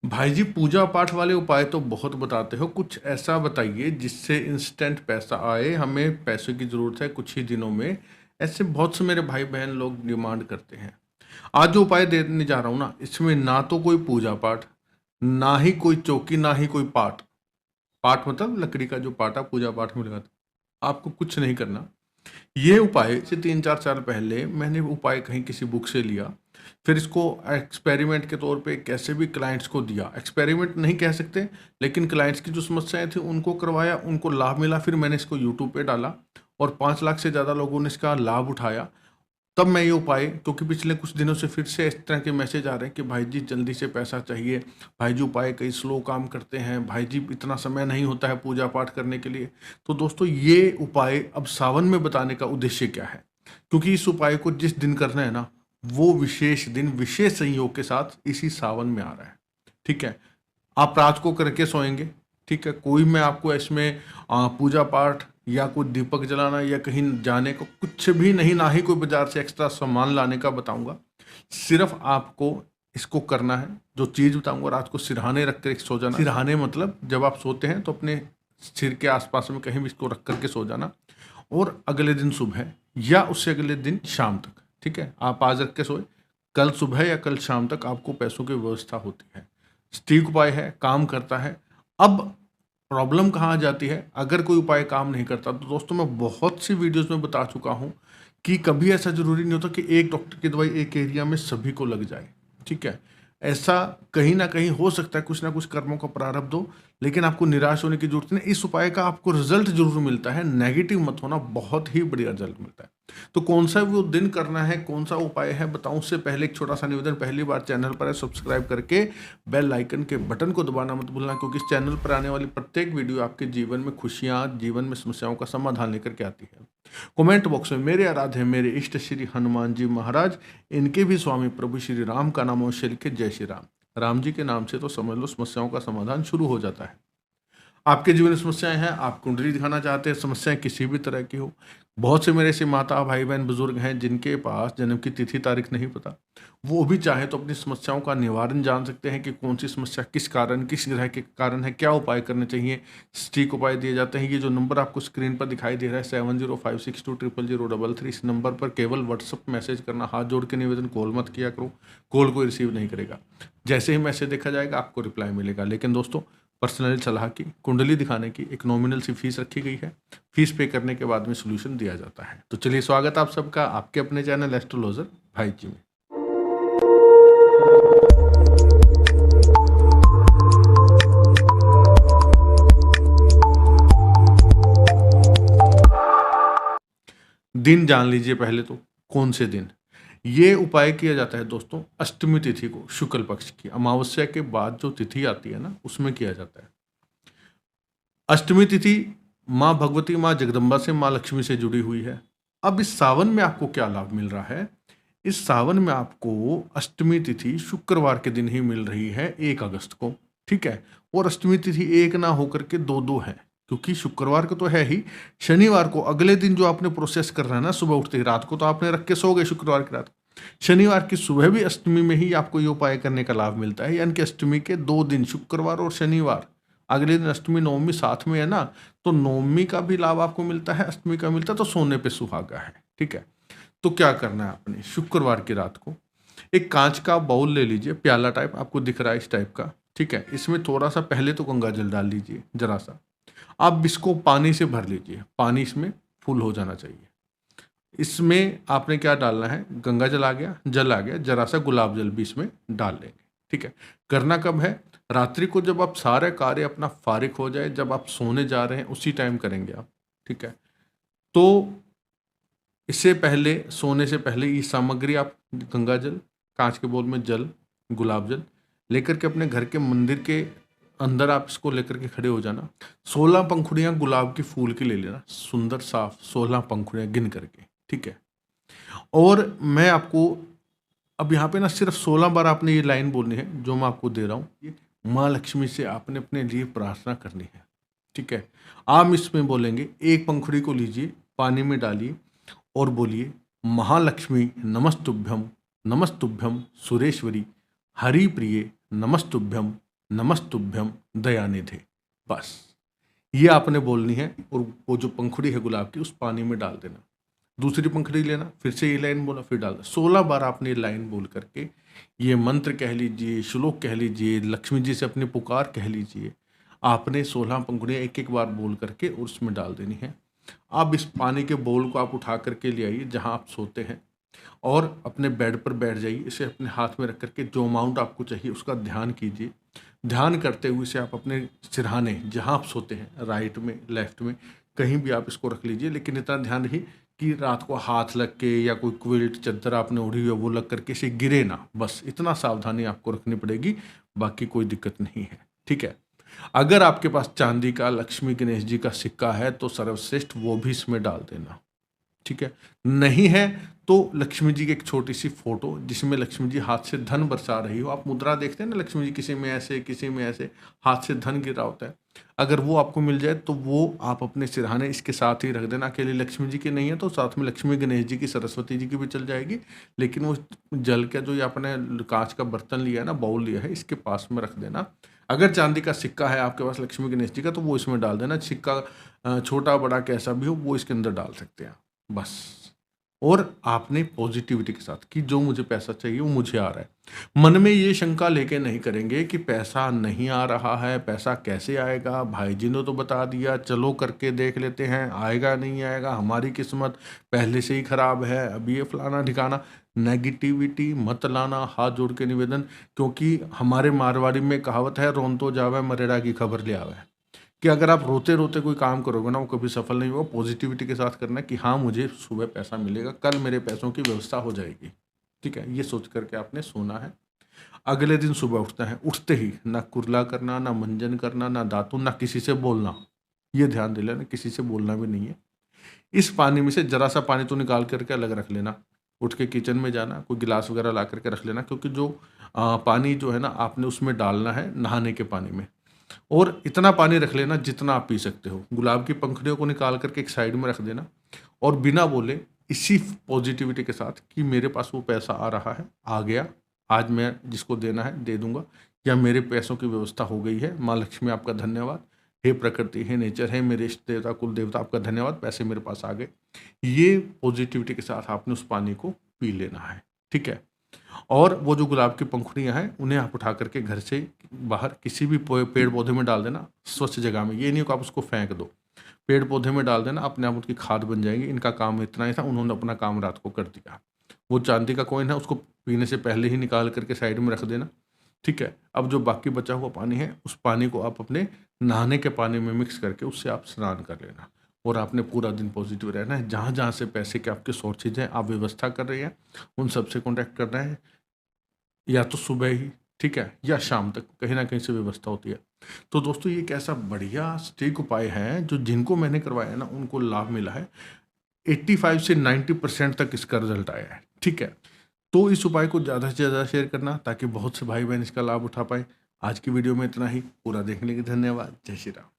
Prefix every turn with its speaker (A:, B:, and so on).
A: भाई जी, पूजा पाठ वाले उपाय तो बहुत बताते हो, कुछ ऐसा बताइए जिससे इंस्टेंट पैसा आए, हमें पैसों की ज़रूरत है कुछ ही दिनों में। ऐसे बहुत से मेरे भाई बहन लोग डिमांड करते हैं। आज जो उपाय देने जा रहा हूँ ना, इसमें ना तो कोई पूजा पाठ, ना ही कोई चौकी, ना ही कोई पाठ। पाठ मतलब लकड़ी का जो पाटा पूजा पाठ में लगाते, आपको कुछ नहीं करना। ये उपाय से 3-4 साल पहले मैंने उपाय कहीं किसी बुक से लिया, फिर इसको एक्सपेरिमेंट के तौर पे कैसे भी क्लाइंट्स को दिया। एक्सपेरिमेंट नहीं कह सकते, लेकिन क्लाइंट्स की जो समस्याएं थी उनको करवाया, उनको लाभ मिला, फिर मैंने इसको यूट्यूब पे डाला और 5 लाख से ज़्यादा लोगों ने इसका लाभ उठाया। तब मैं ये उपाय, क्योंकि पिछले कुछ दिनों से फिर से इस तरह के मैसेज आ रहे हैं कि भाई जी जल्दी से पैसा चाहिए, भाई जी उपाय कई स्लो काम करते हैं, भाई जी इतना समय नहीं होता है पूजा पाठ करने के लिए। तो दोस्तों, ये उपाय अब सावन में बताने का उद्देश्य क्या है, क्योंकि इस उपाय को जिस दिन करना है ना, वो विशेष दिन विशेष संयोग के साथ इसी सावन में आ रहा है। ठीक है, आप रात को करके सोएंगे। ठीक है, कोई मैं आपको इसमें पूजा पाठ या कोई दीपक जलाना या कहीं जाने को कुछ भी नहीं, ना ही कोई बाजार से एक्स्ट्रा सामान लाने का बताऊंगा। सिर्फ आपको इसको करना है। जो चीज़ बताऊंगा, रात को सिरहाने रख कर सो जाना। सिरहाने मतलब जब आप सोते हैं तो अपने सिर के आसपास में कहीं भी इसको रख करके सो जाना, और अगले दिन सुबह या उससे अगले दिन शाम तक, ठीक है, आप आज रख के सोए, कल सुबह या कल शाम तक आपको पैसों की व्यवस्था होती है। सटीक उपाय है, काम करता है। अब प्रॉब्लम कहाँ आ जाती है, अगर कोई उपाय काम नहीं करता, तो दोस्तों मैं बहुत सी वीडियोस में बता चुका हूँ कि कभी ऐसा जरूरी नहीं होता कि एक डॉक्टर की दवाई एक एरिया में सभी को लग जाए। ठीक है, ऐसा कहीं ना कहीं हो सकता है, कुछ ना कुछ कर्मों का प्रारब्ध हो, लेकिन आपको निराश होने की जरूरत नहीं। इस उपाय का आपको रिजल्ट जरूर मिलता है, नेगेटिव मत होना, बहुत ही बढ़िया रिजल्ट मिलता है। तो कौन सा वो दिन करना है, कौन सा उपाय है बताऊं, उससे पहले एक छोटा सा निवेदन, पहली बार चैनल पर है, सब्सक्राइब करके बेल आइकन के बटन को दबाना मत भूलना, क्योंकि इस चैनल पर आने वाली प्रत्येक वीडियो आपके जीवन में खुशियां, जीवन में समस्याओं का समाधान लेकर के आती है। कमेंट बॉक्स में मेरे आराध्य मेरे इष्ट श्री हनुमान जी महाराज, इनके भी स्वामी प्रभु श्री राम का नाम अवश्य लिखे, जय श्री राम। राम जी के नाम से तो समझ लो समस्याओं का समाधान शुरू हो जाता है। आपके जीवन में समस्याएं हैं, आप कुंडली दिखाना चाहते हैं, समस्याएं किसी भी तरह की हो। बहुत से मेरे से माता भाई बहन बुजुर्ग हैं जिनके पास जन्म की तिथि तारीख नहीं पता, वो भी चाहे तो अपनी समस्याओं का निवारण जान सकते हैं कि कौन सी समस्या किस कारण, किस ग्रह के कारण है, क्या उपाय करने चाहिए। सटीक उपाय दिए जाते हैं। ये जो नंबर आपको स्क्रीन पर दिखाई दे रहा है 7056200033, इस नंबर पर केवल व्हाट्सअप मैसेज करना। हाथ जोड़ के निवेदन, कॉल मत किया करो, कॉल कोई रिसीव नहीं करेगा। जैसे ही मैसेज देखा जाएगा आपको रिप्लाई मिलेगा। लेकिन दोस्तों, पर्सनल सलाह की, कुंडली दिखाने की एक नॉमिनल सी फीस रखी गई है। फीस पे करने के बाद में सोल्यूशन दिया जाता है। तो चलिए, स्वागत आप सबका आपके अपने चैनल एस्ट्रोलॉजर भाई जी में। दिन जान लीजिए पहले तो, कौन से दिन ये उपाय किया जाता है दोस्तों। अष्टमी तिथि को, शुक्ल पक्ष की अमावस्या के बाद जो तिथि आती है ना, उसमें किया जाता है। अष्टमी तिथि माँ भगवती, माँ जगदम्बा से, माँ लक्ष्मी से जुड़ी हुई है। अब इस सावन में आपको क्या लाभ मिल रहा है, इस सावन में आपको अष्टमी तिथि शुक्रवार के दिन ही मिल रही है, 1 अगस्त को। ठीक है, और अष्टमी तिथि एक ना होकर के दो दो है, क्योंकि शुक्रवार को तो है ही, शनिवार को अगले दिन जो आपने प्रोसेस कर रहा है ना, सुबह उठते ही, रात को तो आपने रख के सो गए शुक्रवार की रात, शनिवार की सुबह भी अष्टमी में ही आपको ये उपाय करने का लाभ मिलता है। यानी कि अष्टमी के 2 दिन, शुक्रवार और शनिवार, अगले दिन अष्टमी नवमी साथ में है ना, तो नवमी का भी लाभ आपको मिलता है, अष्टमी का मिलता है, तो सोने पे सुहागा है। ठीक है, तो क्या करना है आपने, शुक्रवार की रात को एक कांच का बाउल ले लीजिए, प्याला टाइप आपको दिख रहा है इस टाइप का। ठीक है, इसमें थोड़ा सा पहले तो गंगा जल डाल लीजिए, जरा सा। आप इसको पानी से भर लीजिए, पानी इसमें फुल हो जाना चाहिए। इसमें आपने क्या डालना है, गंगा जल आ गया, जल आ गया, जरा सा गुलाब जल भी इसमें डाल लेंगे। ठीक है, करना कब है, रात्रि को, जब आप सारे कार्य अपना फारिग हो जाए, जब आप सोने जा रहे हैं उसी टाइम करेंगे आप। ठीक है, तो इससे पहले, सोने से पहले ये सामग्री आप गंगा जल, कांच के बोल में जल, गुलाब जल लेकर के अपने घर के मंदिर के अंदर आप इसको लेकर के खड़े हो जाना। 16 पंखुड़ियाँ गुलाब की फूल की ले लेना, सुंदर साफ 16 पंखुड़ियाँ गिन करके। ठीक है, और मैं आपको अब यहाँ पे ना सिर्फ 16 बार आपने ये लाइन बोलनी है जो मैं आपको दे रहा हूँ। ये माँ लक्ष्मी से आपने अपने लिए प्रार्थना करनी है। ठीक है, आप इसमें बोलेंगे, एक पंखुड़ी को लीजिए, पानी में डालिए और बोलिए, महालक्ष्मी नमस्तुभ्यम, नमस्तुभ्यम सुरेश्वरी, हरि प्रिय नमस्तुभ्यम, नमस्तुभ्यम दयानिधे। बस ये आपने बोलनी है और वो जो पंखुड़ी है गुलाब की उस पानी में डाल देना। दूसरी पंखुड़ी लेना, फिर से ये लाइन बोला, फिर डाल 16 बार आपने ये लाइन बोल करके ये मंत्र कह लीजिए, श्लोक कह लीजिए, लक्ष्मी जी से अपनी पुकार कह लीजिए, आपने 16 पंखुड़ियाँ एक एक बार बोल करके और उसमें डाल देनी है। अब इस पानी के बोल को आप उठा करके ले आइए जहाँ आप सोते हैं और अपने बेड पर बैठ जाइए। इसे अपने हाथ में रख करके जो अमाउंट आपको चाहिए उसका ध्यान कीजिए। ध्यान करते हुए इसे आप अपने सिरहाने जहाँ आप सोते हैं, राइट में, लेफ्ट में, कहीं भी आप इसको रख लीजिए। लेकिन इतना ध्यान रखिए कि रात को हाथ लग के या कोई क्विल्ट चादर आपने ओढ़ी हुई है वो लग करके इसे गिरे ना, बस इतना सावधानी आपको रखनी पड़ेगी, बाकी कोई दिक्कत नहीं है। ठीक है। अगर आपके पास चांदी का लक्ष्मी गणेश जी का सिक्का है तो सर्वश्रेष्ठ वो भी इसमें डाल देना। ठीक है। नहीं है तो लक्ष्मी जी की एक छोटी सी फोटो जिसमें लक्ष्मी जी हाथ से धन बरसा रही हो, आप मुद्रा देखते हैं ना, लक्ष्मी जी किसी में ऐसे किसी में ऐसे हाथ से धन गिर रहा होता है, अगर वो आपको मिल जाए तो वो आप अपने सिरहाने इसके साथ ही रख देना। अकेले लक्ष्मी जी की नहीं है तो साथ में लक्ष्मी गणेश जी की, सरस्वती जी की भी चल जाएगी, लेकिन वो जल का जो ये आपने कांच का बर्तन लिया है ना, बाउल लिया है, इसके पास में रख देना। अगर चांदी का सिक्का है आपके पास लक्ष्मी गणेश जी का तो वो इसमें डाल देना। सिक्का छोटा बड़ा कैसा भी हो वो इसके अंदर डाल सकते हैं बस। और आपने पॉजिटिविटी के साथ कि जो मुझे पैसा चाहिए वो मुझे आ रहा है, मन में ये शंका लेके नहीं करेंगे कि पैसा नहीं आ रहा है, पैसा कैसे आएगा, भाई जी ने तो बता दिया, चलो करके देख लेते हैं, आएगा नहीं आएगा, हमारी किस्मत पहले से ही खराब है, अब ये फलाना ठिकाना। नेगेटिविटी मत लाना, हाथ जोड़ के निवेदन, क्योंकि हमारे मारवाड़ी में कहावत है, रोन तो जावे मरेड़ा की खबर ले आवे, कि अगर आप रोते रोते कोई काम करोगे ना वो कभी सफल नहीं होगा। पॉजिटिविटी के साथ करना है कि हाँ मुझे सुबह पैसा मिलेगा, कल मेरे पैसों की व्यवस्था हो जाएगी। ठीक है, ये सोच करके आपने सोना है। अगले दिन सुबह उठता है, उठते ही ना कुरला करना, ना मंजन करना, ना दातुन, ना किसी से बोलना, ये ध्यान दे लेना, किसी से बोलना भी नहीं है। इस पानी में से जरा सा पानी तो निकाल करके अलग रख लेना, उठ के किचन में जाना, कोई गिलास वगैरह ला करके रख लेना, क्योंकि जो पानी जो है ना आपने उसमें डालना है नहाने के पानी में। और इतना पानी रख लेना जितना आप पी सकते हो। गुलाब की पंखुड़ियों को निकाल करके एक साइड में रख देना और बिना बोले इसी पॉजिटिविटी के साथ कि मेरे पास वो पैसा आ रहा है, आ गया, आज मैं जिसको देना है दे दूंगा, या मेरे पैसों की व्यवस्था हो गई है, माँ लक्ष्मी आपका धन्यवाद, हे प्रकृति, हे नेचर, है मेरे इष्ट देवता कुल देवता आपका धन्यवाद, पैसे मेरे पास आ गए। ये पॉजिटिविटी के साथ आपने उस पानी को पी लेना है। ठीक है। और वो जो गुलाब की पंखुड़ियाँ हैं उन्हें आप उठा करके घर से बाहर किसी भी पेड़ पौधे में डाल देना, स्वच्छ जगह में। ये नहीं कि आप उसको फेंक दो, पेड़ पौधे में डाल देना, अपने आप उनकी खाद बन जाएंगी। इनका काम इतना ही था, उन्होंने अपना काम रात को कर दिया। वो चांदी का कॉइन है उसको पीने से पहले ही निकाल करके साइड में रख देना। ठीक है। अब जो बाकी बचा हुआ पानी है उस पानी को आप अपने नहाने के पानी में मिक्स करके उससे आप स्नान कर लेना। और आपने पूरा दिन पॉजिटिव रहना है। जहाँ जहाँ से पैसे के आपके सोर्सेज हैं आप व्यवस्था कर रहे हैं, उन सबसे कॉन्टैक्ट करना है, या तो सुबह ही, ठीक है, या शाम तक कहीं ना कहीं से व्यवस्था होती है। तो दोस्तों ये एक ऐसा बढ़िया सटीक उपाय है जो जिनको मैंने करवाया है ना उनको लाभ मिला है। 85 से 90% तक इसका रिजल्ट आया है। ठीक है। तो इस उपाय को ज़्यादा से ज़्यादा शेयर करना ताकि बहुत से भाई बहन इसका लाभ उठा पाए। आज की वीडियो में इतना ही। पूरा देखने के लिए धन्यवाद। जय श्री राम।